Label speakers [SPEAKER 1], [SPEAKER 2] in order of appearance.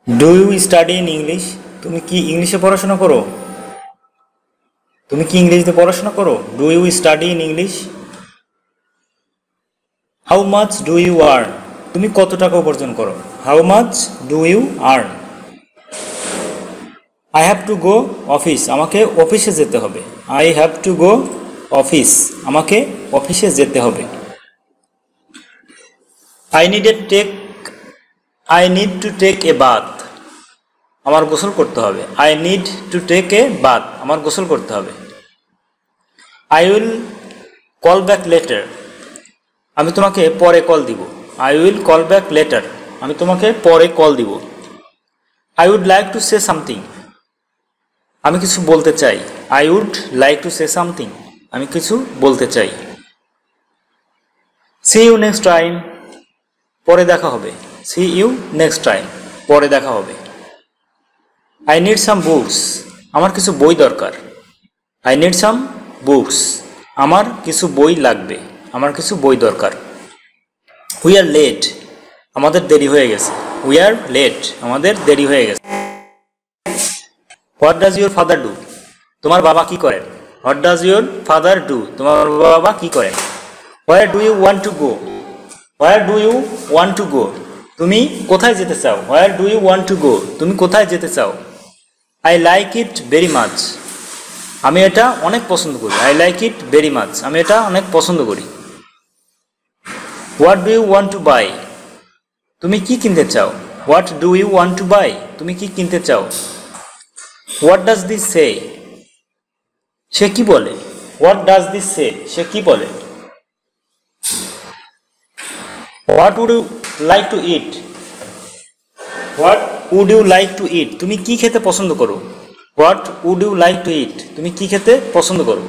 [SPEAKER 1] Do you study in English? তুমি কি ইংলিশে পড়াশোনা করো? তুমি কি ইংরেজিতে পড়াশোনা করো? Do you study in English? How much do you earn? তুমি কত টাকা উপার্জন করো? How much do you earn? I have to go office. আমাকে অফিসে যেতে হবে। I have to go office. আমাকে অফিসে যেতে হবে। I need to take a bath. আমার গোসল করতে হবে। I need to take a bath. আমার গোসল করতে হবে। I will call back later. আমি তোমাকে পরে কল দিব। I will call back later. আমি তোমাকে পরে কল দিব। I would like to say something. আমি কিছু বলতে চাই। I would like to say something. আমি কিছু বলতে চাই। See you next time. পরে দেখা হবে। See you next time. পরে দেখা হবে। I need some books. আমার কিছু বই দরকার। I need some books. আমার কিছু বই লাগবে। আমার কিছু বই দরকার। We are late. আমাদের দেরি হয়ে গেছে। We are late. আমাদের দেরি হয়ে গেছে। What does your father do? তোমার বাবা কি করেন? What does your father do? তোমার বাবা কি করেন? Where do you want to go? Where do you want to go? তুমি কোথায় যেতে চাও? Where do you want to go? তুমি কোথায় যেতে চাও? I like it very much. আমি এটা অনেক পছন্দ করি। I like it very much. আমি এটা অনেক পছন্দ করি। What do you want to buy? তুমি কি কিনতে চাও? What do you want to buy? তুমি কি কিনতে চাও? What does this say? সে কি বলে? What does this say? সে কি বলে? What would you like to eat? What would you like to eat? তুমি কি খেতে পছন্দ করো? What would you like to eat? তুমি কি খেতে পছন্দ করো?